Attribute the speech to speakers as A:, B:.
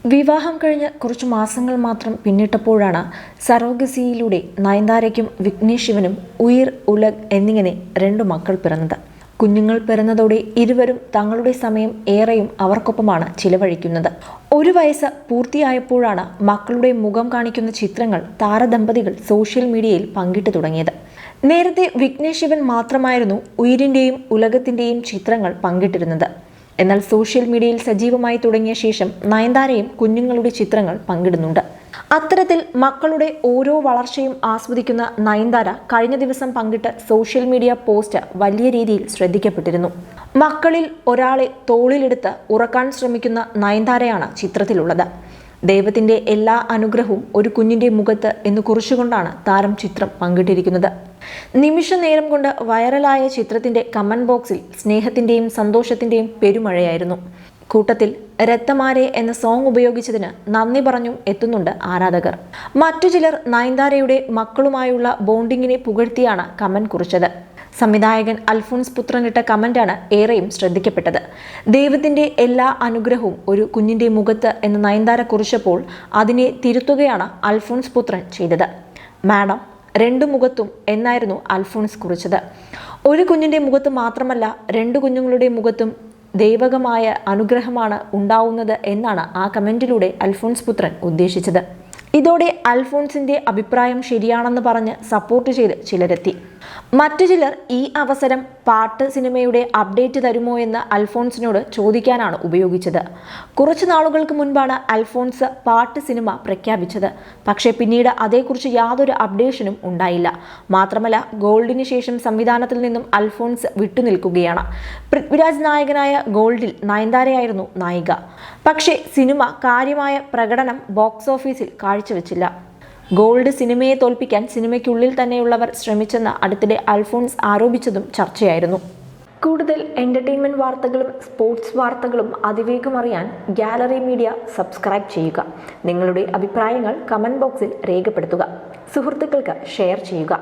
A: വിവാഹം കഴിഞ്ഞ് കുറച്ചു മാസങ്ങൾ മാത്രം പിന്നിട്ടപ്പോഴാണ് സറോഗസിയിലൂടെ നയൻതാരയ്ക്കും വിഘ്നേഷ് ശിവനും ഉയിർ ഉലഗ് എന്നിങ്ങനെ 2 മക്കൾ പിറന്നത്. കുഞ്ഞുങ്ങൾ പിറന്നതോടെ ഇരുവരും തങ്ങളുടെ സമയം ഏറെയും അവർക്കൊപ്പമാണ് ചിലവഴിക്കുന്നത്. 1 വയസ്സ് പൂർത്തിയായപ്പോഴാണ് മക്കളുടെ മുഖം കാണിക്കുന്ന ചിത്രങ്ങൾ താരദമ്പതികൾ സോഷ്യൽ മീഡിയയിൽ പങ്കിട്ടു തുടങ്ങിയത്. നേരത്തെ വിഘ്നേഷ് ശിവൻ മാത്രമായിരുന്നു ഉയിരിൻ്റെയും ഉലഗത്തിൻ്റെയും ചിത്രങ്ങൾ പങ്കിട്ടിരുന്നത്. എന്നാൽ സോഷ്യൽ മീഡിയയിൽ സജീവമായി തുടങ്ങിയ ശേഷം നയൻതാരയും കുഞ്ഞുങ്ങളുടെ ചിത്രങ്ങൾ പങ്കിടുന്നുണ്ട്. അത്തരത്തിൽ മക്കളുടെ ഓരോ വളർച്ചയും ആസ്വദിക്കുന്ന നയൻതാര കഴിഞ്ഞ ദിവസം പങ്കിട്ട സോഷ്യൽ മീഡിയ പോസ്റ്റ് വലിയ രീതിയിൽ ശ്രദ്ധിക്കപ്പെട്ടിരുന്നു. മക്കളിൽ ഒരാളെ തോളിലെടുത്ത് ഉറക്കാൻ ശ്രമിക്കുന്ന നയൻതാരയാണ് ചിത്രത്തിലുള്ളത്. ദൈവത്തിന്റെ എല്ലാ അനുഗ്രഹവും ഒരു കുഞ്ഞിന്റെ മുഖത്ത് എന്ന് കുറിച്ചുകൊണ്ടാണ് താരം ചിത്രം പങ്കിട്ടിരിക്കുന്നത്. നിമിഷ നേരം കൊണ്ട് വൈറലായ ചിത്രത്തിന്റെ കമന്റ് ബോക്സിൽ സ്നേഹത്തിന്റെയും സന്തോഷത്തിന്റെയും പെരുമഴയായിരുന്നു. കൂട്ടത്തിൽ രത്തമാരെ എന്ന സോങ് ഉപയോഗിച്ചതിന് നന്ദി പറഞ്ഞും എത്തുന്നുണ്ട് ആരാധകർ. മറ്റു ചിലർ നയൻതാരയുടെ മക്കളുമായുള്ള ബോണ്ടിങ്ങിനെ പുകഴ്ത്തിയാണ് കമന്റ് കുറിച്ചത്. സംവിധായകൻ അൽഫോൺസ് പുത്രനിട്ട കമന്റാണ് ഏറെയും ശ്രദ്ധിക്കപ്പെട്ടത്. ദൈവത്തിന്റെ എല്ലാ അനുഗ്രഹവും ഒരു കുഞ്ഞിന്റെ മുഖത്ത് എന്ന് നയൻതാര കുറിച്ചപ്പോൾ അതിനെ തിരുത്തുകയാണ് അൽഫോൺസ് പുത്രൻ ചെയ്തത്. മാഡം 2 മുഖത്തും എന്നായിരുന്നു അൽഫോൺസ് കുറിച്ചത്. ഒരു കുഞ്ഞിന്റെ മുഖത്ത് മാത്രമല്ല 2 കുഞ്ഞുങ്ങളുടെ മുഖത്തും ദൈവകമായ അനുഗ്രഹമാണ് ഉണ്ടാവുന്നത് എന്നാണ് ആ കമന്റിലൂടെ അൽഫോൺസ് പുത്രൻ ഉദ്ദേശിച്ചത്. ഇതോടെ അൽഫോൺസിന്റെ അഭിപ്രായം ശരിയാണെന്ന് പറഞ്ഞ് സപ്പോർട്ട് ചെയ്ത് ചിലരെത്തി. മറ്റു ചിലർ ഈ അവസരം പാട്ട് സിനിമയുടെ അപ്ഡേറ്റ് തരുമോ എന്ന് അൽഫോൺസിനോട് ചോദിക്കാനാണ് ഉപയോഗിച്ചത്. കുറച്ചു നാളുകൾക്ക് മുൻപാണ് അൽഫോൺസ് പാട്ട് സിനിമ പ്രഖ്യാപിച്ചത്. പക്ഷേ പിന്നീട് അതേക്കുറിച്ച് യാതൊരു അപ്ഡേഷനും ഉണ്ടായില്ല. മാത്രമല്ല ഗോൾഡിന് ശേഷം സംവിധാനത്തിൽ നിന്നും അൽഫോൺസ് വിട്ടുനിൽക്കുകയാണ്. പൃഥ്വിരാജ് നായകനായ ഗോൾഡിൽ നയൻതാരയായിരുന്നു നായിക. പക്ഷേ സിനിമ കാര്യമായ പ്രകടനം ബോക്സ് ഓഫീസിൽ കാഴ്ചവെച്ചില്ല. ഗോൾഡ് സിനിമയെ തോൽപ്പിക്കാൻ സിനിമയ്ക്കുള്ളിൽ തന്നെയുള്ളവർ ശ്രമിച്ചെന്ന് അടുത്തിടെ അൽഫോൺസ് ആരോപിച്ചതും ചർച്ചയായിരുന്നു. കൂടുതൽ എന്റർടൈൻമെന്റ് വാർത്തകളും സ്പോർട്സ് വാർത്തകളും അതിവേഗം അറിയാൻ ഗാലറി മീഡിയ സബ്സ്ക്രൈബ് ചെയ്യുക. നിങ്ങളുടെ അഭിപ്രായങ്ങൾ കമന്റ് ബോക്സിൽ രേഖപ്പെടുത്തുക. സുഹൃത്തുക്കൾക്ക് ഷെയർ ചെയ്യുക.